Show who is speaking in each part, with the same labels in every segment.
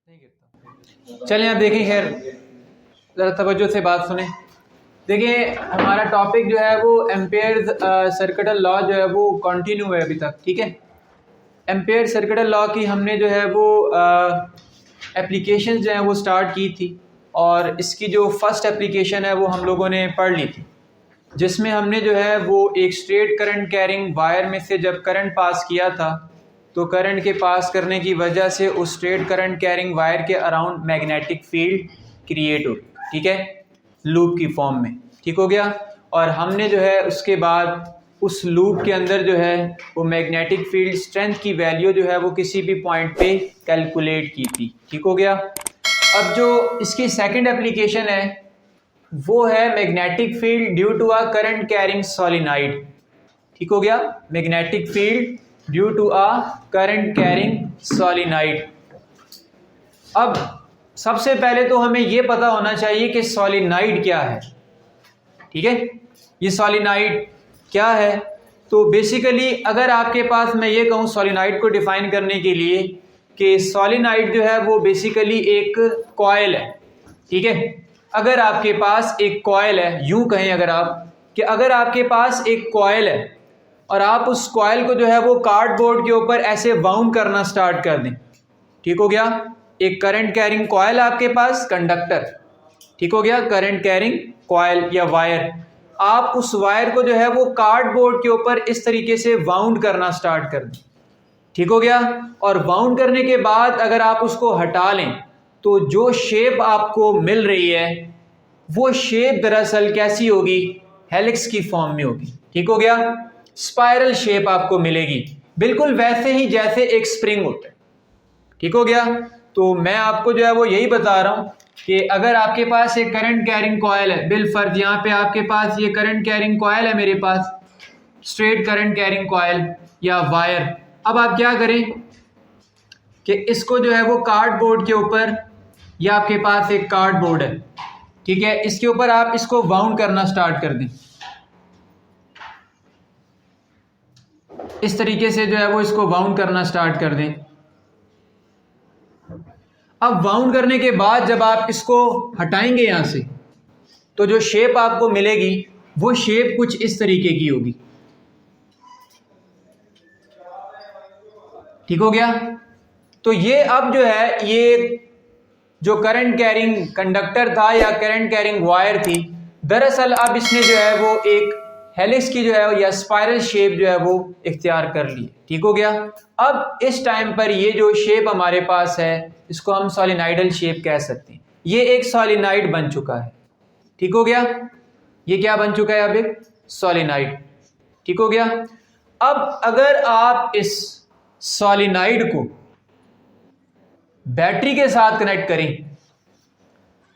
Speaker 1: नहीं गिरता। चलिए आप देखिए, खैर ज़रा तवज्जो से बात सुने। देखिए हमारा टॉपिक जो है वो एम्पेयर्स सर्किटल लॉ जो है वो कंटिन्यू है अभी तक, ठीक है। एम्पेयर सर्किटल लॉ की हमने जो है वो एप्लीकेशन जो है वो स्टार्ट की थी, और इसकी जो फर्स्ट एप्लीकेशन है वो हम लोगों ने पढ़ ली थी, जिसमें हमने जो है वो एक स्ट्रेट करंट कैरिंग वायर में से जब करंट पास किया था तो करंट के पास करने की वजह से उस स्ट्रेट करंट कैरिंग वायर के अराउंड मैग्नेटिक फील्ड क्रिएट होगी, ठीक है, लूप की फॉर्म में, ठीक हो गया। और हमने जो है उसके बाद उस लूप के अंदर जो है वो मैग्नेटिक फील्ड स्ट्रेंथ की वैल्यू जो है वो किसी भी पॉइंट पे कैलकुलेट की थी, ठीक हो गया। अब जो इसकी सेकंड एप्लीकेशन है वो है magnetic field due to a current carrying solenoid, ठीक हो गया। Magnetic field due to a current carrying solenoid. अब सबसे पहले तो हमें ये पता होना चाहिए कि सोलेनॉइड क्या है, ठीक है। ये सोलेनॉइड क्या है, तो बेसिकली अगर आपके पास मैं ये कहूँ सोलेनॉइड को डिफाइन करने के लिए कि सोलेनॉइड जो है वो बेसिकली एक कॉइल है, ठीक है। अगर आपके पास एक कॉइल है, यूं कहें अगर आप कि अगर आपके पास एक कॉइल है और आप उस कॉइल को जो है वो कार्डबोर्ड के ऊपर ऐसे वाउंड करना स्टार्ट कर दें, ठीक हो गया। एक करंट कैरिंग कॉइल आपके पास, कंडक्टर, ठीक हो गया, करंट कैरिंग कॉइल या वायर। आप उस वायर को जो है वो कार्डबोर्ड के ऊपर इस तरीके से वाउंड करना स्टार्ट कर दें, ठीक हो गया। और वाउंड करने के बाद अगर आप उसको हटा लें तो जो शेप आपको मिल रही है वो शेप दरअसल कैसी होगी, हेलिक्स की फॉर्म में होगी, ठीक हो गया। स्पाइरल शेप आपको मिलेगी, बिल्कुल वैसे ही जैसे एक स्प्रिंग होता है, ठीक हो गया। तो मैं आपको जो है वो यही बता रहा हूँ कि अगर आपके पास एक करंट कैरिंग कॉइल है, बिलफर्ज यहाँ पे आपके पास ये करंट कैरिंग कॉइल है, मेरे पास स्ट्रेट करंट कैरिंग कॉइल या वायर। अब आप क्या करें कि इसको जो है वो कार्डबोर्ड के ऊपर, या आपके पास एक कार्डबोर्ड है, ठीक है, इसके ऊपर आप इसको वाउंड करना स्टार्ट कर दें, इस तरीके से जो है वो इसको वाउंड करना स्टार्ट कर दें। अब वाउंड करने के बाद जब आप इसको हटाएंगे यहाँ से तो जो शेप आपको मिलेगी वो शेप कुछ इस तरीके की होगी, ठीक हो गया। तो ये अब जो है ये जो करंट कैरिंग कंडक्टर था या करंट कैरिंग वायर थी, दरअसल अब इसने जो है वो एक हेलिक्स की जो है या स्पाइरल शेप जो है वो इख्तियार कर ली, ठीक हो गया। अब इस टाइम पर ये जो शेप हमारे पास है इसको हम सोलेनॉइडल शेप कह सकते हैं। ये एक सोलेनॉइड बन चुका है, ठीक हो गया। ये क्या बन चुका है, अब एक सोलेनॉइड, ठीक हो गया। अब अगर आप इस सोलेनॉइड को बैटरी के साथ कनेक्ट करें,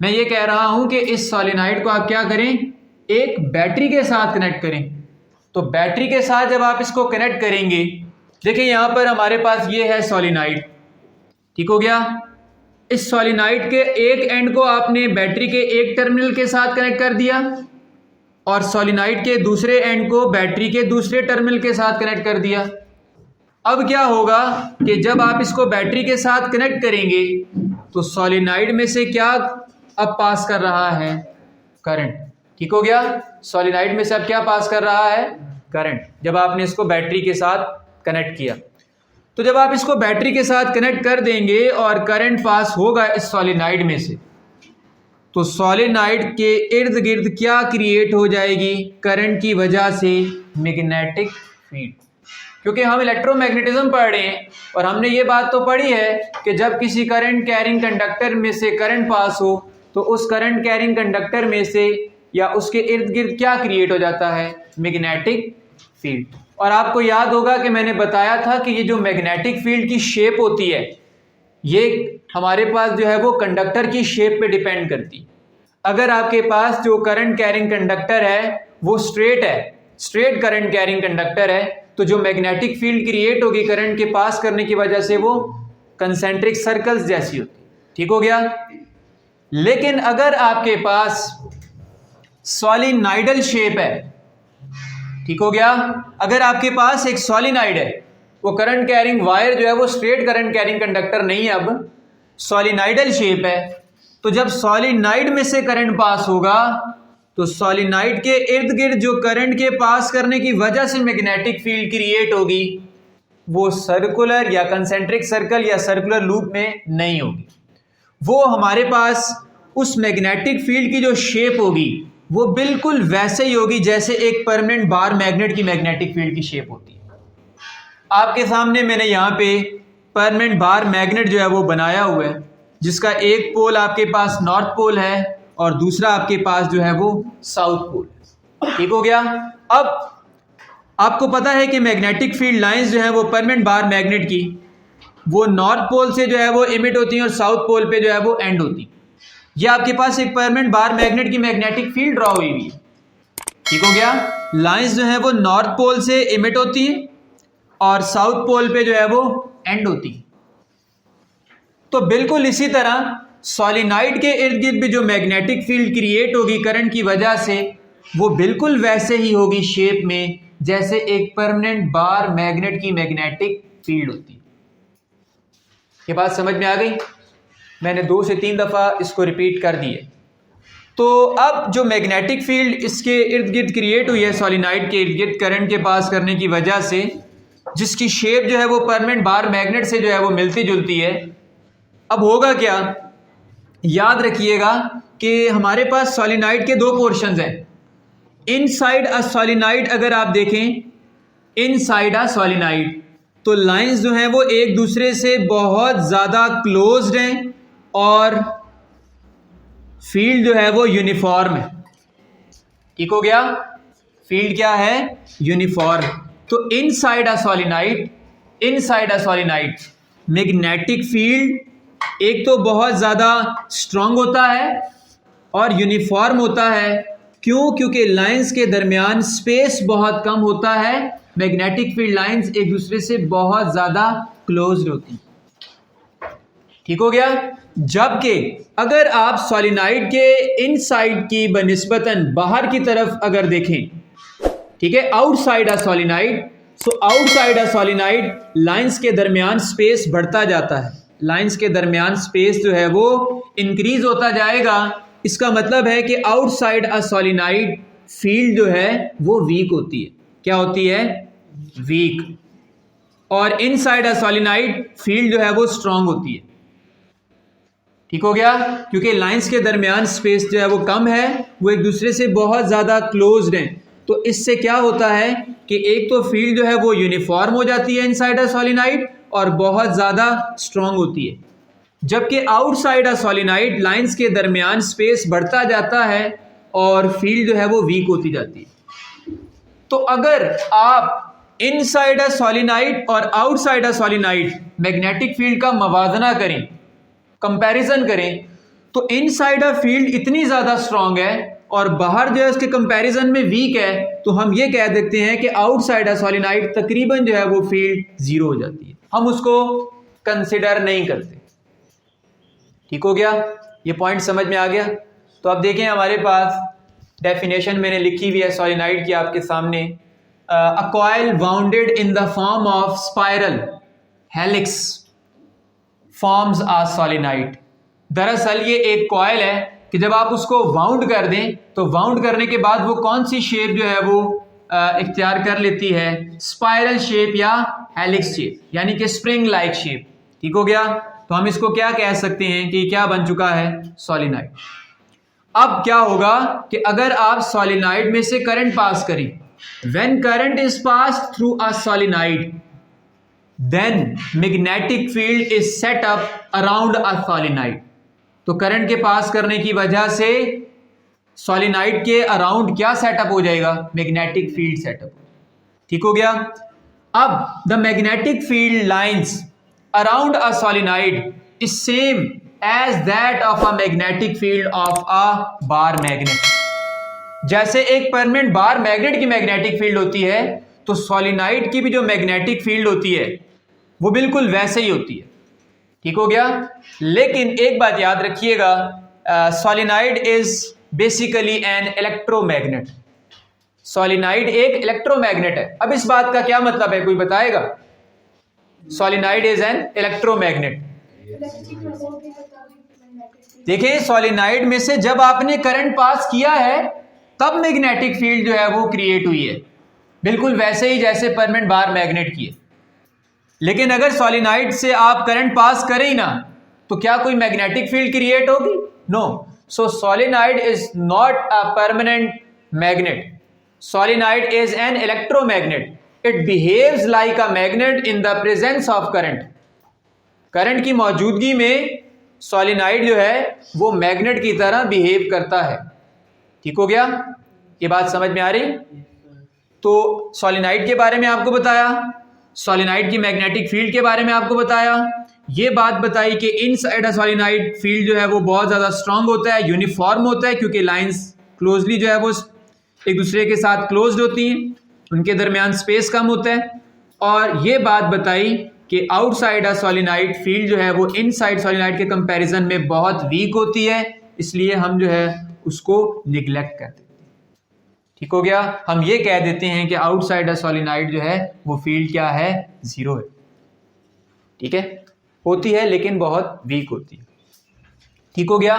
Speaker 1: मैं ये कह रहा हूं कि इस सोलेनॉइड को आप क्या करें, एक बैटरी के साथ कनेक्ट करें। तो बैटरी के साथ जब आप इसको कनेक्ट करेंगे, देखिए यहां पर हमारे पास ये है सोलेनॉइड, ठीक हो गया। इस सोलेनॉइड के एक एंड को आपने बैटरी के एक टर्मिनल के साथ कनेक्ट कर दिया और सोलेनॉइड के दूसरे एंड को बैटरी के दूसरे टर्मिनल के साथ कनेक्ट कर दिया। अब क्या होगा कि जब आप इसको बैटरी के साथ कनेक्ट करेंगे तो सोलेनॉइड में से क्या अब पास कर रहा है, करंट, ठीक हो गया। सोलेनॉइड में से अब क्या पास कर रहा है, करंट, जब आपने इसको बैटरी के साथ कनेक्ट किया। तो जब आप इसको बैटरी के साथ कनेक्ट कर देंगे और करंट पास होगा इस सोलेनॉइड में से, तो सोलेनॉइड के इर्द गिर्द क्या क्रिएट हो जाएगी, करंट की वजह से मैग्नेटिक फील्ड। क्योंकि हम इलेक्ट्रोमैग्नेटिज्म पढ़ रहे हैं और हमने ये बात तो पढ़ी है कि जब किसी करंट कैरिंग कंडक्टर में से करंट पास हो तो उस करंट कैरिंग कंडक्टर में से या उसके इर्द गिर्द क्या क्रिएट हो जाता है, मैग्नेटिक फील्ड। और आपको याद होगा कि मैंने बताया था कि ये जो मैग्नेटिक फील्ड की शेप होती है ये हमारे पास जो है वो कंडक्टर की शेप पे डिपेंड करती। अगर आपके पास जो करंट कैरिंग कंडक्टर है वो स्ट्रेट है, स्ट्रेट करंट कैरिंग कंडक्टर है, तो जो मैग्नेटिक फील्ड क्रिएट होगी करंट के पास करने की वजह से वो कंसेंट्रिक सर्कल्स जैसी होती, ठीक हो गया। लेकिन अगर आपके पास सोलेनॉइडल शेप है, ठीक हो गया, अगर आपके पास एक सोलेनॉइड है, वो करंट कैरिंग वायर जो है वो स्ट्रेट करंट कैरिंग कंडक्टर नहीं है अब, सॉलिनाइडल शेप है, तो जब सॉलिनाइड में से करंट पास होगा तो सॉलिनाइड के इर्द गिर्द जो करंट के पास करने की वजह से मैग्नेटिक फील्ड क्रिएट होगी वो सर्कुलर या कंसेंट्रिक सर्कल या सर्कुलर लूप में नहीं होगी। वो हमारे पास उस मैग्नेटिक फील्ड की जो शेप होगी वो बिल्कुल वैसे ही होगी जैसे एक परमानेंट बार मैग्नेट की मैग्नेटिक फील्ड की शेप होती है। आपके सामने मैंने यहाँ पे परमानेंट बार मैग्नेट जो है वो बनाया हुआ है, जिसका एक पोल आपके पास नॉर्थ पोल है और दूसरा आपके पास जो है वो साउथ पोल है। ठीक हो गया। अब आपको पता है कि मैग्नेटिक फील्ड लाइंस जो है वो परमानेंट बार मैग्नेट की वो नॉर्थ पोल से जो है वो इमिट होती हैं और साउथ पोल पे जो है वो एंड होती है। ये आपके पास एक परमानेंट बार मैग्नेट की मैग्नेटिक फील्ड ड्रॉ हुई है। ठीक हो गया। लाइंस जो है वो नॉर्थ पोल से इमिट होती है और साउथ पोल पे जो है वो एंड होती है। तो बिल्कुल इसी तरह सॉलिनाइड के इर्द गिर्द भी जो मैग्नेटिक फील्ड क्रिएट होगी करंट की वजह से वो बिल्कुल वैसे ही होगी शेप में जैसे एक परमानेंट बार मैग्नेट की मैग्नेटिक फील्ड होती है। ये बात समझ में आ गई? मैंने 2 से 3 दफ़ा इसको रिपीट कर दी है। तो अब जो मैग्नेटिक फील्ड इसके इर्द गिर्द क्रिएट हुई है सॉलिनाइड के इर्द गिर्द करंट के पास करने की वजह से, जिसकी शेप जो है वो परमानेंट बार मैग्नेट से जो है वो मिलती जुलती है, अब होगा क्या, याद रखिएगा कि हमारे पास सॉलिनाइड के 2 पोर्शंस हैं। इनसाइड अ सॉलिनाइड अगर आप देखें, इनसाइड अ सॉलिनाइड तो लाइंस जो हैं वो एक दूसरे से बहुत ज़्यादा क्लोज्ड हैं और फील्ड जो है वो यूनिफॉर्म है। ठीक हो गया। फील्ड क्या है? यूनिफॉर्म। तो inside a solenoid, inside a solenoid magnetic field एक तो बहुत ज़्यादा स्ट्रांग होता है और यूनिफॉर्म होता है। क्यों? क्योंकि लाइंस के दरमियान स्पेस बहुत कम होता है। मैग्नेटिक फील्ड लाइंस एक दूसरे से बहुत ज़्यादा क्लोज्ड होती हैं। ठीक हो गया। जबकि अगर आप सॉलिनाइड के इनसाइड की बनिस्बतन बाहर की तरफ अगर देखें, ठीक है, outside a solenoid, so outside a solenoid lines के दरमियान स्पेस बढ़ता जाता है। लाइंस के दरमियान स्पेस जो है वो इंक्रीज होता जाएगा। इसका मतलब है कि आउटसाइड अ सॉलिनाइड फील्ड जो है वो वीक होती है। क्या होती है? वीक। और इनसाइड अ सॉलिनाइड फील्ड जो है वो स्ट्रांग होती है। ठीक हो गया। क्योंकि लाइंस के दरमियान स्पेस जो है वो कम है, वो एक दूसरे से बहुत ज़्यादा क्लोज्ड हैं। तो इससे क्या होता है कि एक तो फील्ड जो है वो यूनिफॉर्म हो जाती है इनसाइड अ सॉलिनाइड और बहुत ज़्यादा स्ट्रांग होती है। जबकि आउटसाइड अ सॉलिनाइड लाइंस के दरमियान स्पेस बढ़ता जाता है और फील्ड जो है वो वीक होती जाती है। तो अगर आप इनसाइड अ सॉलिनाइड और outside a solenoid magnetic field का मवाजना करें, कंपैरिजन करें, तो इनसाइड अ फील्ड इतनी ज़्यादा स्ट्रांग है और बाहर जो है उसके कंपैरिजन में वीक है, तो हम ये कह देते हैं कि आउटसाइड अ सॉलिनाइड तकरीबन जो है वो फील्ड जीरो हो जाती है। हम उसको कंसिडर नहीं करते। ठीक हो गया। ये पॉइंट समझ में आ गया। तो अब देखें हमारे पास डेफिनेशन मैंने लिखी हुई है सॉलिनाइड की आपके सामने। A coil wounded in the form of spiral helix forms a solenoid. दरअसल ये एक कॉइल है कि जब आप उसको वाउंड कर दें तो वाउंड करने के बाद वो कौन सी शेप जो है वो इख्तियार कर लेती है? स्पाइरल शेप या हेलिक्स शेप, यानी कि स्प्रिंग लाइक शेप। ठीक हो गया। तो हम इसको क्या कह सकते हैं कि क्या बन चुका है? सॉलिनाइड। अब क्या होगा कि अगर आप सॉलिनाइड में से करंट पास करें, when current is passed through a solenoid then magnetic field is set up around a solenoid. तो करंट के पास करने की वजह से सॉलिनाइड के अराउंड क्या सेटअप हो जाएगा? Magnetic field setup. ठीक हो गया। अब the magnetic field lines around a solenoid is same as that of a magnetic field of a bar magnet. जैसे एक परमानेंट बार मैग्नेट की मैग्नेटिक फील्ड होती है, तो सॉलिनाइड की भी जो मैग्नेटिक फील्ड होती है वो बिल्कुल वैसे ही होती है। ठीक हो गया। लेकिन एक बात याद रखिएगा, सॉलिनाइड इज बेसिकली एन इलेक्ट्रोमैग्नेट। सॉलिनाइड एक इलेक्ट्रोमैग्नेट है। अब इस बात का क्या मतलब है, कोई बताएगा? सॉलिनाइड इज एन इलेक्ट्रोमैग्नेट। देखिए सॉलिनाइड में से जब आपने करंट पास किया है तब मैग्नेटिक फील्ड जो है वो क्रिएट हुई है, बिल्कुल वैसे ही जैसे परमानेंट बार मैग्नेट की है। लेकिन अगर सॉलिनाइड से आप करंट पास करें ही ना तो क्या कोई मैग्नेटिक फील्ड क्रिएट होगी? No. So solenoid is not a permanent magnet, solenoid is an electromagnet. It behaves like a magnet in the presence of current. Current की मौजूदगी में सॉलिनाइड जो है वो मैग्नेट की तरह बिहेव करता है। ठीक हो गया? ये बात समझ में आ रही? तो सॉलिनाइड के बारे में आपको बताया, सॉलिनाइड की मैग्नेटिक फील्ड के बारे में आपको बताया, ये बात बताई कि इनसाइड अ सॉलिनाइड फील्ड जो है वो बहुत ज़्यादा स्ट्रांग होता है, यूनिफॉर्म होता है, क्योंकि लाइंस क्लोजली जो है वो एक दूसरे के साथ क्लोज्ड होती हैं, उनके दरमियान स्पेस कम होता है। और ये बात बताई कि आउटसाइड अ सॉलिनाइड फील्ड जो है वो इनसाइड सॉलिनाइड के कंपैरिजन में बहुत वीक होती है, इसलिए हम जो है उसको निगलेक्ट कर देते हैं। ठीक हो गया? हम ये कह देते हैं कि आउटसाइड अ सॉलिनाइड जो है वो फील्ड क्या है? जीरो है। ठीक है? होती है लेकिन बहुत वीक होती है। ठीक हो गया?